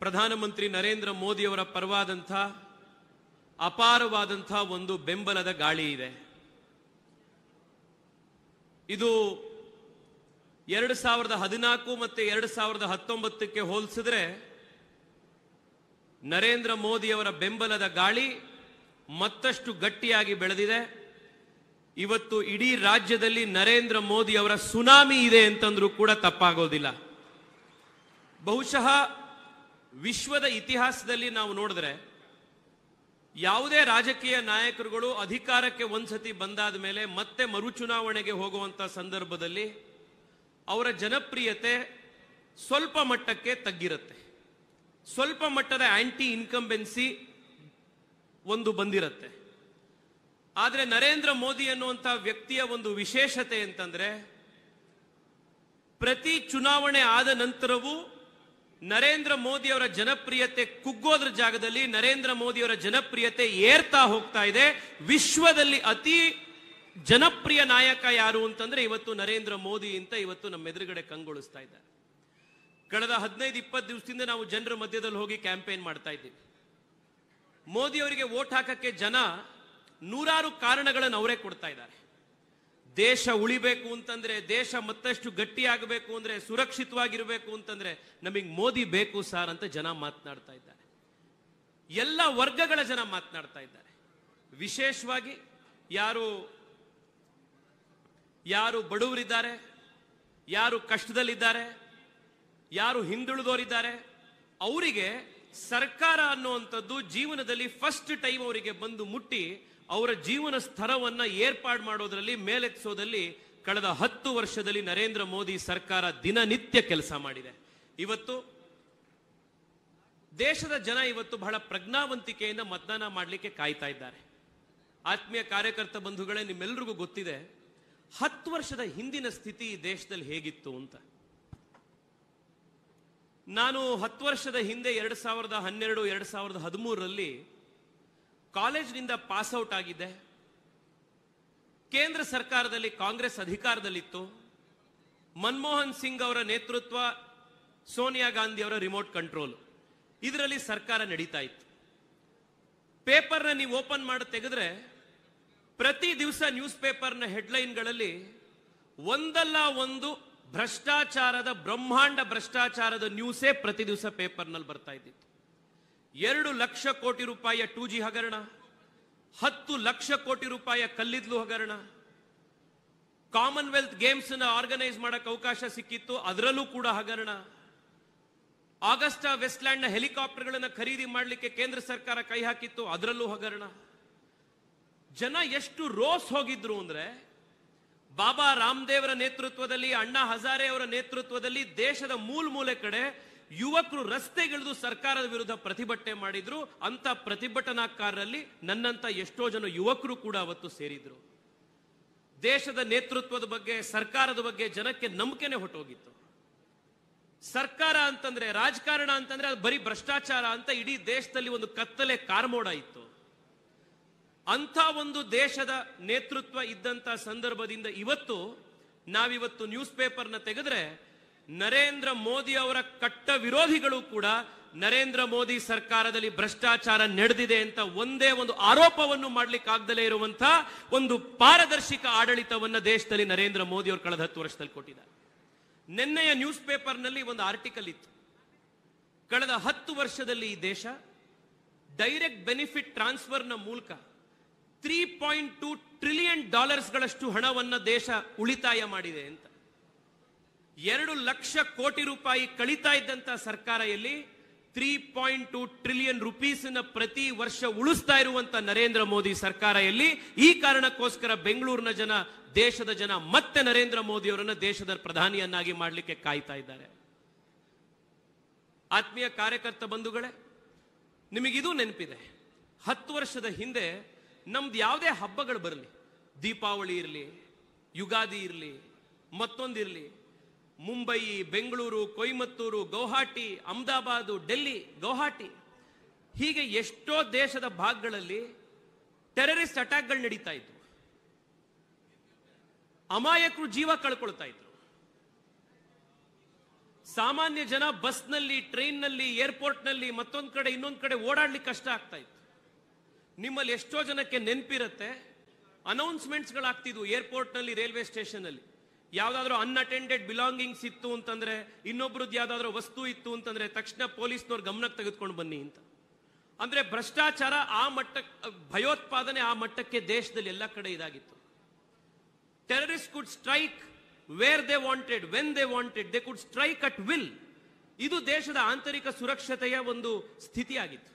ಪ್ರಧಾನಮಂತ್ರಿ ನರೇಂದ್ರ ಮೋದಿಯವರ ಪರವಾದಂಥ ಅಪಾರವಾದಂಥ ಒಂದು ಬೆಂಬಲದ ಗಾಳಿ ಇದೆ. ಇದು 2014 ಮತ್ತು 2019ಕ್ಕೆ ಹೋಲಿಸಿದ್ರೆ ನರೇಂದ್ರ ಮೋದಿಯವರ ಬೆಂಬಲದ ಗಾಳಿ ಮತ್ತಷ್ಟು ಗಟ್ಟಿಯಾಗಿ ಬೆಳೆದಿದೆ. ಇವತ್ತು ಇಡೀ ರಾಜ್ಯದಲ್ಲಿ ನರೇಂದ್ರ ಮೋದಿಯವರ ಸುನಾಮಿ ಇದೆ ಅಂತಂದ್ರೂ ಕೂಡ ತಪ್ಪಾಗೋದಿಲ್ಲ. ಬಹುಶಃ ವಿಶ್ವದ ಇತಿಹಾಸದಲ್ಲಿ ನಾವು ನೋಡಿದ್ರೆ ಯಾವುದೇ ರಾಜಕೀಯ ನಾಯಕರುಗಳು ಅಧಿಕಾರಕ್ಕೆ ಒಂದ್ಸತಿ ಬಂದಾದ ಮೇಲೆ ಮತ್ತೆ ಮರುಚುನಾವಣೆಗೆ ಹೋಗುವಂತ ಸಂದರ್ಭದಲ್ಲಿ ಅವರ ಜನಪ್ರಿಯತೆ ಸ್ವಲ್ಪ ಮಟ್ಟಕ್ಕೆ ತಗ್ಗಿರುತ್ತೆ. ಸ್ವಲ್ಪ ಮಟ್ಟದ ಆಂಟಿ ಇನ್ಕಂಬೆನ್ಸಿ ಒಂದು ಬಂದಿರುತ್ತೆ. ಆದರೆ ನರೇಂದ್ರ ಮೋದಿ ಅನ್ನುವಂಥ ವ್ಯಕ್ತಿಯ ಒಂದು ವಿಶೇಷತೆ ಅಂತಂದ್ರೆ ಪ್ರತಿ ಚುನಾವಣೆ ಆದ ನಂತರವೂ ನರೇಂದ್ರ ಮೋದಿಯವರ ಜನಪ್ರಿಯತೆ ಕುಗ್ಗೋದ್ರ ಜಾಗದಲ್ಲಿ ನರೇಂದ್ರ ಮೋದಿಯವರ ಜನಪ್ರಿಯತೆ ಏರ್ತಾ ಹೋಗ್ತಾ ಇದೆ. ವಿಶ್ವದಲ್ಲಿ ಅತಿ ಜನಪ್ರಿಯ ನಾಯಕ ಯಾರು ಅಂತಂದ್ರೆ ಇವತ್ತು ನರೇಂದ್ರ ಮೋದಿ ಅಂತ ಇವತ್ತು ನಮ್ಮ ಎದುರುಗಡೆ ಕಂಗೊಳಿಸ್ತಾ ಇದ್ದಾರೆ. ಕಳೆದ 15-20 ದಿವಸದಿಂದ ನಾವು ಜನರ ಮಧ್ಯದಲ್ಲಿ ಹೋಗಿ ಕ್ಯಾಂಪೇನ್ ಮಾಡ್ತಾ ಇದ್ದೀವಿ. ಮೋದಿ ಅವರಿಗೆ ವೋಟ್ ಹಾಕಕ್ಕೆ ಜನ ನೂರಾರು ಕಾರಣಗಳನ್ನು ಅವರೇ ಕೊಡ್ತಾ ಇದ್ದಾರೆ. ದೇಶ ಉಳಿಬೇಕು ಅಂತಂದ್ರೆ, ದೇಶ ಮತ್ತಷ್ಟು ಗಟ್ಟಿಯಾಗಬೇಕು ಅಂದ್ರೆ, ಸುರಕ್ಷಿತವಾಗಿರಬೇಕು ಅಂತಂದ್ರೆ ನಮಗೆ ಮೋದಿ ಬೇಕು ಸಾರ್ ಅಂತ ಜನ ಮಾತನಾಡ್ತಾ ಇದ್ದಾರೆ. ಎಲ್ಲ ವರ್ಗಗಳ ಜನ ಮಾತನಾಡ್ತಾ ಇದ್ದಾರೆ. ವಿಶೇಷವಾಗಿ ಯಾರು ಬಡವರಿದ್ದಾರೆ, ಯಾರು ಕಷ್ಟದಲ್ಲಿದ್ದಾರೆ, ಯಾರು ಹಿಂದುಳಿದವರಿದ್ದಾರೆ, ಅವರಿಗೆ ಸರ್ಕಾರ ಅನ್ನುವಂಥದ್ದು ಜೀವನದಲ್ಲಿ ಫಸ್ಟ್ ಟೈಮ್ ಅವರಿಗೆ ಬಂದು ಮುಟ್ಟಿ ಅವರ ಜೀವನ ಸ್ತರವನ್ನ ಏರ್ಪಾಡು ಮಾಡೋದ್ರಲ್ಲಿ ಮೇಲೆತ್ತಿಸೋದಲ್ಲಿ ಕಳೆದ 10 ವರ್ಷದಲ್ಲಿ ನರೇಂದ್ರ ಮೋದಿ ಸರ್ಕಾರ ದಿನನಿತ್ಯ ಕೆಲಸ ಮಾಡಿದೆ. ಇವತ್ತು ದೇಶದ ಜನ ಇವತ್ತು ಬಹಳ ಪ್ರಜ್ಞಾವಂತಿಕೆಯಿಂದ ಮತದಾನ ಮಾಡಲಿಕ್ಕೆ ಕಾಯ್ತಾ ಇದ್ದಾರೆ. ಆತ್ಮೀಯ ಕಾರ್ಯಕರ್ತ ಬಂಧುಗಳೇ, ನಿಮ್ಮೆಲ್ಲರಿಗೂ ಗೊತ್ತಿದೆ 10 ವರ್ಷದ ಹಿಂದಿನ ಸ್ಥಿತಿ ಈ ದೇಶದಲ್ಲಿ ಹೇಗಿತ್ತು ಅಂತ. ನಾನು 10 ವರ್ಷದ ಹಿಂದೆ 2012, 2013ರಲ್ಲಿ ಕಾಲೇಜಿನಿಂದ ಪಾಸ್ ಔಟ್ ಆಗಿದ್ದೆ. ಕೇಂದ್ರ ಸರ್ಕಾರದಲ್ಲಿ ಕಾಂಗ್ರೆಸ್ ಅಧಿಕಾರದಲ್ಲಿತ್ತು. ಮನಮೋಹನ್ ಸಿಂಗ್ ಅವರ ನೇತೃತ್ವ, ಸೋನಿಯಾ ಗಾಂಧಿ ಅವರ ರಿಮೋಟ್ ಕಂಟ್ರೋಲ್, ಇದರಲ್ಲಿ ಸರ್ಕಾರ ನಡೀತಾ ಇತ್ತು. ಪೇಪರ್ನ ನೀವು ಓಪನ್ ಮಾಡಿ ತೆಗೆದ್ರೆ ಪ್ರತಿ ದಿವಸ ನ್ಯೂಸ್ ಪೇಪರ್ನ ಹೆಡ್ಲೈನ್ಗಳಲ್ಲಿ ಒಂದಲ್ಲ ಒಂದು ಭ್ರಷ್ಟಾಚಾರದ, ಬ್ರಹ್ಮಾಂಡ ಭ್ರಷ್ಟಾಚಾರದ ನ್ಯೂಸೇ ಪ್ರತಿ ದಿವಸ ಪೇಪರ್ನಲ್ಲಿ ಬರ್ತಾ ಇದ್ದಿತ್ತು. 2 ಲಕ್ಷ ಕೋಟಿ ರೂಪಾಯಿಯ 2G ಹಗರಣ, 10 ಲಕ್ಷ ಕೋಟಿ ರೂಪಾಯಿಯ ಕಲ್ಲಿದ್ಲು ಹಗರಣ, ಕಾಮನ್ವೆಲ್ತ್ ಗೇಮ್ಸ್ ನ ಆರ್ಗನೈಸ್ ಮಾಡಕ್ಕೆ ಅವಕಾಶ ಸಿಕ್ಕಿತ್ತು, ಅದರಲ್ಲೂ ಕೂಡ ಹಗರಣ, ಆಗಸ್ಟಾ ವೆಸ್ಟ್ಲ್ಯಾಂಡ್ ನ ಹೆಲಿಕಾಪ್ಟರ್ಗಳನ್ನು ಖರೀದಿ ಮಾಡಲಿಕ್ಕೆ ಕೇಂದ್ರ ಸರ್ಕಾರ ಕೈ ಹಾಕಿತ್ತು, ಅದರಲ್ಲೂ ಹಗರಣ. ಜನ ಎಷ್ಟು ರೋಸ್ ಹೋಗಿದ್ರು ಅಂದ್ರೆ ಬಾಬಾ ರಾಮದೇವರ ನೇತೃತ್ವದಲ್ಲಿ, ಅಣ್ಣಾ ಹಜಾರೆ ಅವರ ನೇತೃತ್ವದಲ್ಲಿ ದೇಶದ ಮೂಲೆ ಕಡೆ ಯುವಕರು ರಸ್ತೆಗಿಳಿದು ಸರ್ಕಾರದ ವಿರುದ್ಧ ಪ್ರತಿಭಟನೆ ಮಾಡಿದ್ರು. ಅಂತ ಪ್ರತಿಭಟನಾಕಾರರಲ್ಲಿ ನನ್ನಂತ ಎಷ್ಟೋ ಜನ ಯುವಕರು ಕೂಡ ಅವತ್ತು ಸೇರಿದ್ರು. ದೇಶದ ನೇತೃತ್ವದ ಬಗ್ಗೆ, ಸರ್ಕಾರದ ಬಗ್ಗೆ ಜನಕ್ಕೆ ನಂಬಿಕೆನೆ ಹೊಟ್ಟೋಗಿತ್ತು. ಸರ್ಕಾರ ಅಂತಂದ್ರೆ, ರಾಜಕಾರಣ ಅಂತಂದ್ರೆ ಅದು ಬರೀ ಭ್ರಷ್ಟಾಚಾರ ಅಂತ ಇಡೀ ದೇಶದಲ್ಲಿ ಒಂದು ಕತ್ತಲೆ ಕಾರ್ಮೋಡ ಇತ್ತು. ಅಂಥ ಒಂದು ದೇಶದ ನೇತೃತ್ವ ಇದ್ದಂತ ಸಂದರ್ಭದಿಂದ ನಾವಿವತ್ತು ನ್ಯೂಸ್ ಪೇಪರ್ನ ತೆಗೆದ್ರೆ ನರೇಂದ್ರ ಮೋದಿ ಅವರ ಕಟ್ಟ ವಿರೋಧಿಗಳು ಕೂಡ ನರೇಂದ್ರ ಮೋದಿ ಸರ್ಕಾರದಲ್ಲಿ ಭ್ರಷ್ಟಾಚಾರ ನಡೆದಿದೆ ಅಂತ ಒಂದೇ ಒಂದು ಆರೋಪವನ್ನು ಮಾಡ್ಲಿಕ್ಕೆ ಆಗದಲೇ ಇರುವಂತ ಒಂದು ಪಾರದರ್ಶಕ ಆಡಳಿತವನ್ನ ದೇಶದಲ್ಲಿ ನರೇಂದ್ರ ಮೋದಿ ಅವರು ಕಳೆದ 10 ವರ್ಷದಲ್ಲಿ ಕೊಟ್ಟಿದ್ದಾರೆ. ನಿನ್ನೆಯ ನ್ಯೂಸ್ ಪೇಪರ್ನಲ್ಲಿ ಒಂದು ಆರ್ಟಿಕಲ್ ಇತ್ತು. ಕಳೆದ 10 ವರ್ಷದಲ್ಲಿ ಈ ದೇಶ ಡೈರೆಕ್ಟ್ ಬೆನಿಫಿಟ್ ಟ್ರಾನ್ಸ್ಫರ್ನ ಮೂಲಕ $3.2 ಟ್ರಿಲಿಯನ್ ಗಳಷ್ಟು ಹಣವನ್ನ ದೇಶ ಉಳಿತಾಯ ಮಾಡಿದೆ ಅಂತ. 2 ಲಕ್ಷ ಕೋಟಿ ರೂಪಾಯಿ ಕಳೀತಾ ಇದ್ದಂತ ಸರ್ಕಾರ ಎಲ್ಲಿ $3.2 ಟ್ರಿಲಿಯನ್ ರುಪೀಸ್ನ ಪ್ರತಿ ವರ್ಷ ಉಳಿಸ್ತಾ ಇರುವಂತ ನರೇಂದ್ರ ಮೋದಿ ಸರ್ಕಾರ ಎಲ್ಲಿ? ಈ ಕಾರಣಕ್ಕೋಸ್ಕರ ಬೆಂಗಳೂರಿನ ಜನ, ದೇಶದ ಜನ ಮತ್ತೆ ನರೇಂದ್ರ ಮೋದಿ ಅವರನ್ನ ದೇಶದ ಪ್ರಧಾನಿಯನ್ನಾಗಿ ಮಾಡಲಿಕ್ಕೆ ಕಾಯ್ತಾ ಇದ್ದಾರೆ. ಆತ್ಮೀಯ ಕಾರ್ಯಕರ್ತ ಬಂಧುಗಳೇ, ನಿಮಗಿದು ನೆನಪಿದೆ, 10 ವರ್ಷದ ಹಿಂದೆ ನಮ್ದು ಯಾವುದೇ ಹಬ್ಬಗಳು ಬರಲಿ, ದೀಪಾವಳಿ ಇರಲಿ, ಯುಗಾದಿ ಇರಲಿ, ಮತ್ತೊಂದಿರಲಿ, ಮುಂಬೈ, ಬೆಂಗಳೂರು, ಕೊಯಮತ್ತೂರು, ಗೌಹಾಟಿ, ಅಹಮದಾಬಾದ್, ಡೆಲ್ಲಿ, ಗೌಹಾಟಿ, ಹೀಗೆ ಎಷ್ಟೋ ದೇಶದ ಭಾಗಗಳಲ್ಲಿ ಟೆರರಿಸ್ಟ್ ಅಟ್ಯಾಕ್ಗಳು ನಡೀತಾ ಇತ್ತು. ಅಮಾಯಕರು ಜೀವ ಕಳ್ಕೊಳ್ತಾ ಇದ್ರು. ಸಾಮಾನ್ಯ ಜನ ಬಸ್ನಲ್ಲಿ, ಟ್ರೈನ್ನಲ್ಲಿ, ಏರ್ಪೋರ್ಟ್ನಲ್ಲಿ, ಮತ್ತೊಂದು ಕಡೆ ಇನ್ನೊಂದು ಕಡೆ ಓಡಾಡ್ಲಿಕ್ಕೆ ಕಷ್ಟ ಆಗ್ತಾ ಇತ್ತು. ನಿಮ್ಮಲ್ಲಿ ಎಷ್ಟೋ ಜನಕ್ಕೆ ನೆನಪಿರುತ್ತೆ, ಅನೌನ್ಸ್ಮೆಂಟ್ಸ್ಗಳಾಗ್ತಿದ್ವು ಏರ್ಪೋರ್ಟ್ನಲ್ಲಿ, ರೈಲ್ವೆ ಸ್ಟೇಷನ್ ಅಲ್ಲಿ. ಯಾವ್ದಾದ್ರು ಅನ್ಅಟೆಂಡೆಡ್ ಬಿಲಾಂಗಿಂಗ್ಸ್ ಇತ್ತು ಅಂತಂದ್ರೆ, ಇನ್ನೊಬ್ರದ್ದು ಯಾವ್ದಾದ್ರು ವಸ್ತು ಇತ್ತು ಅಂತಂದ್ರೆ ತಕ್ಷಣ ಪೊಲೀಸ್ನವ್ರ ಗಮನಕ್ಕೆ ತೆಗೆದುಕೊಂಡು ಬನ್ನಿ ಅಂತ. ಅಂದ್ರೆ ಭ್ರಷ್ಟಾಚಾರ ಆ ಮಟ್ಟಕ್ಕೆ, ಭಯೋತ್ಪಾದನೆ ಆ ಮಟ್ಟಕ್ಕೆ ದೇಶದಲ್ಲಿ ಎಲ್ಲ ಕಡೆ ಇದಾಗಿತ್ತು. Terrorist could strike where they wanted, when they wanted, they could strike at will. ಇದು ದೇಶದ ಆಂತರಿಕ ಸುರಕ್ಷತೆಯ ಒಂದು ಸ್ಥಿತಿಯಾಗಿತ್ತು.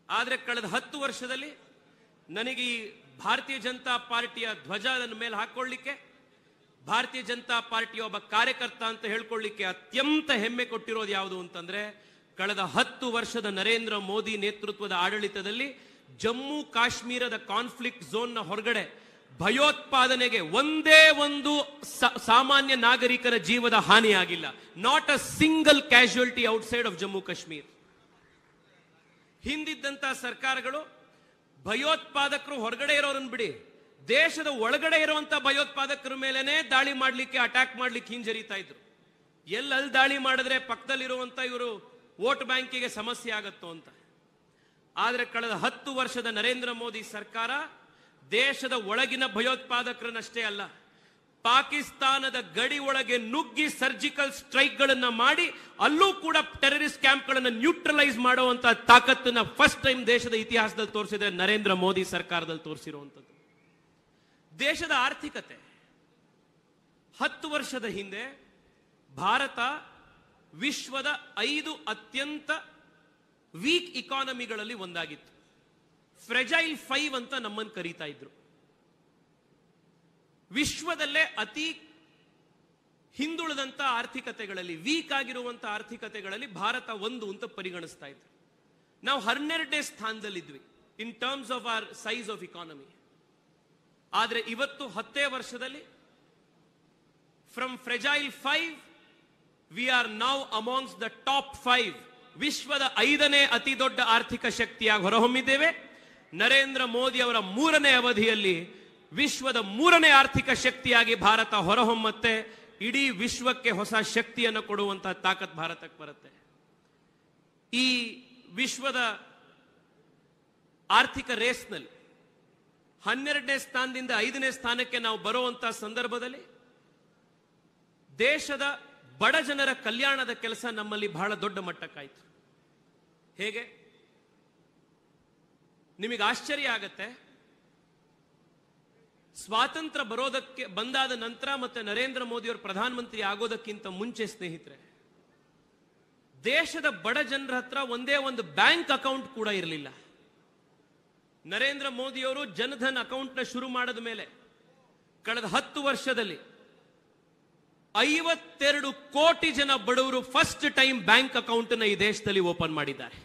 ಆದ್ರೆ ಕಳೆದ 10 ವರ್ಷದಲ್ಲಿ ನನಗೆ ಈ ಭಾರತೀಯ ಜನತಾ ಪಾರ್ಟಿಯ ಧ್ವಜ ನನ್ನ ಮೇಲೆ ಹಾಕೊಳ್ಳಿಕ್ಕೆ, ಭಾರತೀಯ ಜನತಾ ಪಾರ್ಟಿಯ ಒಬ್ಬ ಕಾರ್ಯಕರ್ತ ಅಂತ ಹೇಳ್ಕೊಳ್ಳಿಕ್ಕೆ ಅತ್ಯಂತ ಹೆಮ್ಮೆ ಕೊಟ್ಟಿರೋದು ಯಾವುದು ಅಂತಂದ್ರೆ, ಕಳೆದ 10 ವರ್ಷದ ನರೇಂದ್ರ ಮೋದಿ ನೇತೃತ್ವದ ಆಡಳಿತದಲ್ಲಿ ಜಮ್ಮು ಕಾಶ್ಮೀರದ ಕಾನ್ಫ್ಲಿಕ್ಟ್ ಝೋನ್ನ ಹೊರಗಡೆ ಭಯೋತ್ಪಾದನೆಗೆ ಒಂದೇ ಒಂದು ಸಾಮಾನ್ಯ ನಾಗರಿಕರ ಜೀವದ ಹಾನಿಯಾಗಿಲ್ಲ. Not a single casualty outside of Jammu Kashmir. ಹಿಂದಿದ್ದಂತ ಸರ್ಕಾರಗಳು ಭಯೋತ್ಪಾದಕರು ಹೊರಗಡೆ ಇರೋರನ್ನ ಬಿಡಿ, ದೇಶದ ಒಳಗಡೆ ಇರುವಂತ ಭಯೋತ್ಪಾದಕರ ಮೇಲೆನೆ ದಾಳಿ ಮಾಡ್ಲಿಕ್ಕೆ, ಅಟ್ಯಾಕ್ ಮಾಡ್ಲಿಕ್ಕೆ ಹಿಂಜರಿತಾ ಇದ್ರು. ಎಲ್ಲಲ್ಲಿ ದಾಳಿ ಮಾಡಿದ್ರೆ ಪಕ್ಕದಲ್ಲಿರುವಂತ ಇವರು ವೋಟ್ ಬ್ಯಾಂಕಿಗೆ ಸಮಸ್ಯೆ ಆಗತ್ತೋ ಅಂತ. ಆದ್ರೆ ಕಳೆದ 10 ವರ್ಷದ ನರೇಂದ್ರ ಮೋದಿ ಸರ್ಕಾರ ದೇಶದ ಒಳಗಿನ ಭಯೋತ್ಪಾದಕರನ್ನಷ್ಟೇ ಅಲ್ಲ, ಪಾಕಿಸ್ತಾನದ ಗಡಿ ಒಳಗೆ ನುಗ್ಗಿ ಸರ್ಜಿಕಲ್ ಸ್ಟ್ರೈಕ್ ಗಳನ್ನ ಮಾಡಿ ಅಲ್ಲೂ ಕೂಡ ಟೆರರಿಸ್ಟ್ ಕ್ಯಾಂಪ್ ಗಳನ್ನ ನ್ಯೂಟ್ರಲೈಸ್ ಮಾಡುವಂತ ತಾಕತ್ತನ್ನ ಫಸ್ಟ್ ಟೈಮ್ ದೇಶದ ಇತಿಹಾಸದಲ್ಲಿ ತೋರಿಸಿದ್ರೆ ನರೇಂದ್ರ ಮೋದಿ ಸರ್ಕಾರದಲ್ಲಿ ತೋರಿಸಿರುವಂತದ್ದು. ದೇಶದ ಆರ್ಥಿಕತೆ 10 ವರ್ಷದ ಹಿಂದೆ ಭಾರತ ವಿಶ್ವದ 5 ಅತ್ಯಂತ ವೀಕ್ ಇಕಾನಮಿಗಳಲ್ಲಿ ಒಂದಾಗಿತ್ತು. ಫ್ರೆಜೈಲ್ 5 ಅಂತ ನಮ್ಮನ್ನು ಕರೀತಾ ಇದ್ರು. ವಿಶ್ವದಲ್ಲೇ ಅತಿ ಹಿಂದುಳಿದಂತ ಆರ್ಥಿಕತೆಗಳಲ್ಲಿ, ವೀಕ್ ಆಗಿರುವಂತ ಆರ್ಥಿಕತೆಗಳಲ್ಲಿ ಭಾರತ 1 ಅಂತ ಪರಿಗಣಿಸ್ತಾ ಇದ್ರು. ನಾವು 12ನೇ ಸ್ಥಾನದಲ್ಲಿದ್ವಿ in terms of our size of economy. ಆದ್ರೆ ಇವತ್ತು 10 ವರ್ಷದಲ್ಲಿ from fragile 5 we are now amongst the top 5. ವಿಶ್ವದ 5ನೇ ಅತಿ ದೊಡ್ಡ ಆರ್ಥಿಕ ಶಕ್ತಿಯಾಗಿ ಹೊರಹೊಮ್ಮಿದ್ದೇವೆ. ನರೇಂದ್ರ ಮೋದಿ ಅವರ 3ನೇ ಅವಧಿಯಲ್ಲಿ ವಿಶ್ವದ 3ನೇ ಆರ್ಥಿಕ ಶಕ್ತಿಯಾಗಿ ಭಾರತ ಹೊರಹೊಮ್ಮತ್ತೆ. ಇಡೀ ವಿಶ್ವಕ್ಕೆ ಹೊಸ ಶಕ್ತಿಯನ್ನು ಕೊಡುವಂತಹ ತಾಕತ್ ಭಾರತಕ್ಕೆ ಬರುತ್ತೆ. ಈ ವಿಶ್ವದ ಆರ್ಥಿಕ ರೇಸ್ನಲ್ಲಿ 12ನೇ ಸ್ಥಾನದಿಂದ 5ನೇ ಸ್ಥಾನಕ್ಕೆ ನಾವು ಬರುವಂತಹ ಸಂದರ್ಭದಲ್ಲಿ ದೇಶದ ಬಡ ಜನರ ಕಲ್ಯಾಣದ ಕೆಲಸ ನಮ್ಮಲ್ಲಿ ಬಹಳ ದೊಡ್ಡ ಮಟ್ಟಕ್ಕಾಯಿತು. ಹೇಗೆ? ನಿಮಗೆ ಆಶ್ಚರ್ಯ ಆಗತ್ತೆ, ಸ್ವಾತಂತ್ರ್ಯ ಬಂದಾದ ನಂತರ ಮತ್ತೆ ನರೇಂದ್ರ ಮೋದಿ ಅವರು ಪ್ರಧಾನಮಂತ್ರಿ ಆಗೋದಕ್ಕಿಂತ ಮುಂಚೆ ಸ್ನೇಹಿತರೆ, ದೇಶದ ಬಡ ಜನರ ಹತ್ರ ಒಂದೇ ಒಂದು ಬ್ಯಾಂಕ್ ಅಕೌಂಟ್ ಕೂಡ ಇರಲಿಲ್ಲ. ನರೇಂದ್ರ ಮೋದಿ ಅವರು ಜನಧನ್ ಅಕೌಂಟ್ ನ ಶುರು ಮಾಡಿದ ಮೇಲೆ ಕಳೆದ 10 ವರ್ಷದಲ್ಲಿ 52 ಕೋಟಿ ಜನ ಬಡವರು ಫಸ್ಟ್ ಟೈಮ್ ಬ್ಯಾಂಕ್ ಅಕೌಂಟ್ ನ ಈ ದೇಶದಲ್ಲಿ ಓಪನ್ ಮಾಡಿದ್ದಾರೆ.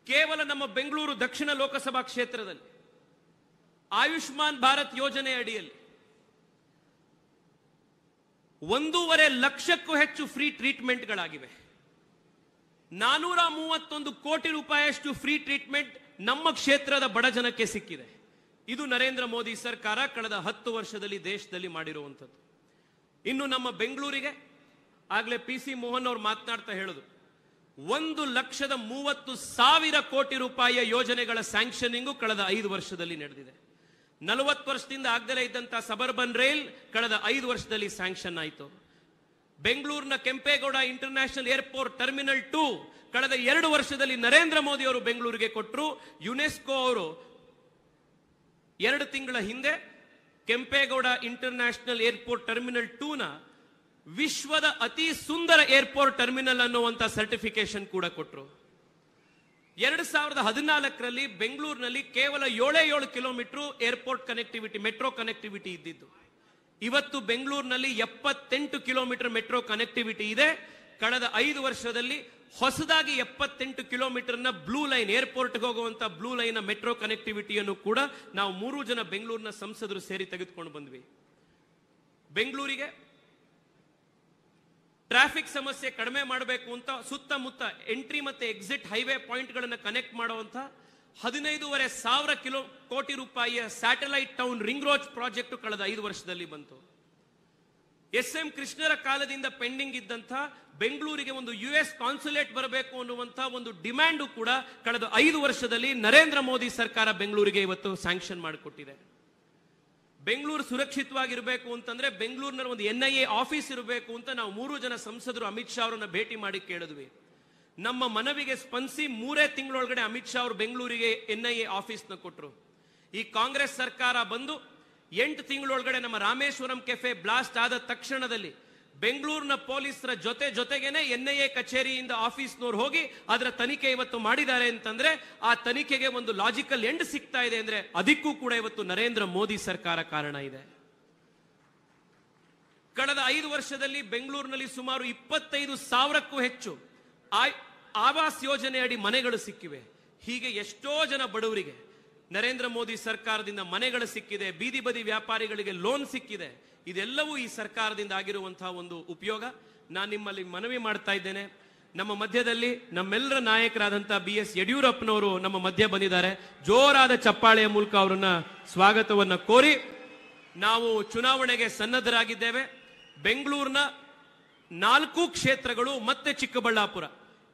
ಕೇವಲ ನಮ್ಮ ಬೆಂಗಳೂರು ದಕ್ಷಿಣ ಲೋಕಸಭಾ ಕ್ಷೇತ್ರದಲ್ಲಿ ಆಯುಷ್ಮಾನ್ ಭಾರತ್ ಯೋಜನೆ ಅಡಿಯಲ್ಲಿ 1.5 ಲಕ್ಷಕ್ಕೂ ಹೆಚ್ಚು ಫ್ರೀ ಟ್ರೀಟ್ಮೆಂಟ್ಗಳಾಗಿವೆ. 431 ಕೋಟಿ ರೂಪಾಯಿಯಷ್ಟು ಫ್ರೀ ಟ್ರೀಟ್ಮೆಂಟ್ ನಮ್ಮ ಕ್ಷೇತ್ರದ ಬಡ ಜನಕ್ಕೆ ಸಿಕ್ಕಿದೆ. ಇದು ನರೇಂದ್ರ ಮೋದಿ ಸರ್ಕಾರ ಕಳೆದ 10 ವರ್ಷದಲ್ಲಿ ದೇಶದಲ್ಲಿ ಮಾಡಿರುವಂಥದ್ದು. ಇನ್ನು ನಮ್ಮ ಬೆಂಗಳೂರಿಗೆ ಆಗ್ಲೇ PC ಮೋಹನ್ ಅವರು ಮಾತನಾಡ್ತಾ ಹೇಳುದು, 1,30,000 ಕೋಟಿ ರೂಪಾಯಿಯ ಯೋಜನೆಗಳ ಸ್ಯಾಂಕ್ಷನಿಂಗು ಕಳೆದ 5 ವರ್ಷದಲ್ಲಿ ನಡೆದಿದೆ. 40 ವರ್ಷದಿಂದ ಆಗದಲೇ ಇದ್ದಂತಹ ಸಬರ್ಬನ್ ರೈಲ್ ಕಳೆದ 5 ವರ್ಷದಲ್ಲಿ ಸ್ಯಾಂಕ್ಷನ್ ಆಯಿತು. ಬೆಂಗಳೂರಿನ ಕೆಂಪೇಗೌಡ ಇಂಟರ್ನ್ಯಾಷನಲ್ ಏರ್ಪೋರ್ಟ್ ಟರ್ಮಿನಲ್ 2 ಕಳೆದ 2 ವರ್ಷದಲ್ಲಿ ನರೇಂದ್ರ ಮೋದಿ ಅವರು ಬೆಂಗಳೂರಿಗೆ ಕೊಟ್ಟರು. ಯುನೆಸ್ಕೋ ಅವರು 2 ತಿಂಗಳ ಹಿಂದೆ ಕೆಂಪೇಗೌಡ ಇಂಟರ್ನ್ಯಾಷನಲ್ ಏರ್ಪೋರ್ಟ್ ಟರ್ಮಿನಲ್ 2 ನ ವಿಶ್ವದ ಅತಿ ಸುಂದರ ಏರ್ಪೋರ್ಟ್ ಟರ್ಮಿನಲ್ ಅನ್ನುವಂತ ಸರ್ಟಿಫಿಕೇಶನ್ ಕೂಡ ಕೊಟ್ಟರು. 2014ರಲ್ಲಿ ಬೆಂಗಳೂರಿನಲ್ಲಿ ಕೇವಲ 7 kilometre airport connectivity, metro connectivity ಇದ್ದಿದ್ದು. ಇವತ್ತು ಬೆಂಗಳೂರಿನಲ್ಲಿ 78 ಕಿಲೋಮೀಟರ್ ಮೆಟ್ರೋ ಕನೆಕ್ಟಿವಿಟಿ ಇದೆ. ಕಳೆದ 5 ವರ್ಷದಲ್ಲಿ ಹೊಸದಾಗಿ 78 ಕಿಲೋಮೀಟರ್ನ ಬ್ಲೂ ಲೈನ್, ಏರ್ಪೋರ್ಟ್ಗೆ ಹೋಗುವಂತ ಬ್ಲೂ ಲೈನ್ ಮೆಟ್ರೋ ಕನೆಕ್ಟಿವಿಟಿಯನ್ನು ಕೂಡ ನಾವು 3 ಜನ ಬೆಂಗಳೂರಿನ ಸಂಸದರು ಸೇರಿ ತೆಗೆದುಕೊಂಡು ಬಂದ್ವಿ. ಬೆಂಗಳೂರಿಗೆ ಟ್ರಾಫಿಕ್ ಸಮಸ್ಯೆ ಕಡಿಮೆ ಮಾಡಬೇಕು ಅಂತ ಸುತ್ತಮುತ್ತ ಎಂಟ್ರಿ ಮತ್ತೆ ಎಕ್ಸಿಟ್ ಹೈವೇ ಪಾಯಿಂಟ್ ಗಳನ್ನು ಕನೆಕ್ಟ್ ಮಾಡುವಂತ 15,500 ಕೋಟಿ ರೂಪಾಯಿಯ satellite town ring road project ಕಳೆದ 5 ವರ್ಷದಲ್ಲಿ ಬಂತು. ಎಸ್.ಎಂ. ಕೃಷ್ಣರ ಕಾಲದಿಂದ ಪೆಂಡಿಂಗ್ ಇದ್ದಂಥ ಬೆಂಗಳೂರಿಗೆ ಒಂದು US ಕಾನ್ಸುಲೇಟ್ ಬರಬೇಕು ಅನ್ನುವಂಥ ಒಂದು ಡಿಮ್ಯಾಂಡು ಕೂಡ ಕಳೆದ 5 ವರ್ಷದಲ್ಲಿ ನರೇಂದ್ರ ಮೋದಿ ಸರ್ಕಾರ ಬೆಂಗಳೂರಿಗೆ ಇವತ್ತು ಸ್ಯಾಂಕ್ಷನ್ ಮಾಡಿಕೊಟ್ಟಿದೆ. ಬೆಂಗಳೂರು ಸುರಕ್ಷಿತವಾಗಿರಬೇಕು ಅಂತಂದ್ರೆ ಬೆಂಗಳೂರಿನಲ್ಲಿ ಒಂದು NIA ಆಫೀಸ್ ಇರಬೇಕು ಅಂತ ನಾವು 3 ಜನ ಸಂಸದರು ಅಮಿತ್ ಶಾ ಅವರನ್ನ ಭೇಟಿ ಮಾಡಿ ಕೇಳಿದ್ವಿ. ನಮ್ಮ ಮನವಿಗೆ ಸ್ಪಂದಿಸಿ 3 ತಿಂಗಳೊಳಗಡೆ ಅಮಿತ್ ಶಾ ಅವರು ಬೆಂಗಳೂರಿಗೆ NIA ಆಫೀಸ್ನ ಕೊಟ್ಟರು. ಈ ಕಾಂಗ್ರೆಸ್ ಸರ್ಕಾರ ಬಂದು 8 ತಿಂಗಳೊಳಗಡೆ ನಮ್ಮ ರಾಮೇಶ್ವರಂ ಕೆಫೆ ಬ್ಲಾಸ್ಟ್ ಆದ ತಕ್ಷಣದಲ್ಲಿ ಬೆಂಗಳೂರಿನ ಪೊಲೀಸರ ಜೊತೆಗೇನೆ NIA ಕಚೇರಿಯಿಂದ ಆಫೀಸ್ನವ್ರು ಹೋಗಿ ಅದರ ತನಿಖೆ ಇವತ್ತು ಮಾಡಿದ್ದಾರೆ ಅಂತಂದ್ರೆ ಆ ತನಿಖೆಗೆ ಒಂದು ಲಾಜಿಕಲ್ ಎಂಡ್ ಸಿಗ್ತಾ ಇದೆ ಅಂದ್ರೆ ಅದಕ್ಕೂ ಕೂಡ ಇವತ್ತು ನರೇಂದ್ರ ಮೋದಿ ಸರ್ಕಾರ ಕಾರಣ ಇದೆ. ಕಳೆದ 5 ವರ್ಷದಲ್ಲಿ ಬೆಂಗಳೂರಿನಲ್ಲಿ ಸುಮಾರು 25,000ಕ್ಕೂ ಹೆಚ್ಚು ಆವಾಸ್ ಯೋಜನೆ ಅಡಿ ಮನೆಗಳು ಸಿಕ್ಕಿವೆ. ಹೀಗೆ ಎಷ್ಟೋ ಜನ ಬಡವರಿಗೆ ನರೇಂದ್ರ ಮೋದಿ ಸರ್ಕಾರದಿಂದ ಮನೆಗಳು ಸಿಕ್ಕಿದೆ, ಬೀದಿ ಬದಿ ವ್ಯಾಪಾರಿಗಳಿಗೆ ಲೋನ್ ಸಿಕ್ಕಿದೆ. ಇದೆಲ್ಲವೂ ಈ ಸರ್ಕಾರದಿಂದ ಆಗಿರುವಂತಹ ಒಂದು ಉಪಯೋಗ. ನಾನು ನಿಮ್ಮಲ್ಲಿ ಮನವಿ ಮಾಡ್ತಾ ಇದ್ದೇನೆ, ನಮ್ಮ ಮಧ್ಯದಲ್ಲಿ ನಮ್ಮೆಲ್ಲರ ನಾಯಕರಾದಂತಹ BS ಯಡಿಯೂರಪ್ಪನವರು ನಮ್ಮ ಮಧ್ಯ ಬಂದಿದ್ದಾರೆ. ಜೋರಾದ ಚಪ್ಪಾಳೆಯ ಮೂಲಕ ಅವರನ್ನ ಸ್ವಾಗತವನ್ನ ಕೋರಿ ನಾವು ಚುನಾವಣೆಗೆ ಸನ್ನದ್ಧರಾಗಿದ್ದೇವೆ. ಬೆಂಗಳೂರಿನ 4 ಕ್ಷೇತ್ರಗಳು ಮತ್ತೆ ಚಿಕ್ಕಬಳ್ಳಾಪುರ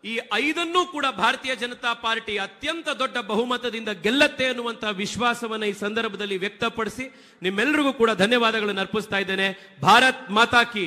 ಈ 5 ಕೂಡ ಭಾರತೀಯ ಜನತಾ ಪಾರ್ಟಿ ಅತ್ಯಂತ ದೊಡ್ಡ ಬಹುಮತದಿಂದ ಗೆಲ್ಲತ್ತೆ ಅನ್ನುವಂತಹ ವಿಶ್ವಾಸವನ್ನ ಈ ಸಂದರ್ಭದಲ್ಲಿ ವ್ಯಕ್ತಪಡಿಸಿ ನಿಮ್ಮೆಲ್ಲರಿಗೂ ಕೂಡ ಧನ್ಯವಾದಗಳನ್ನು ಅರ್ಪಿಸ್ತಾ ಇದ್ದೇನೆ. ಭಾರತ್ ಮಾತಾ ಕಿ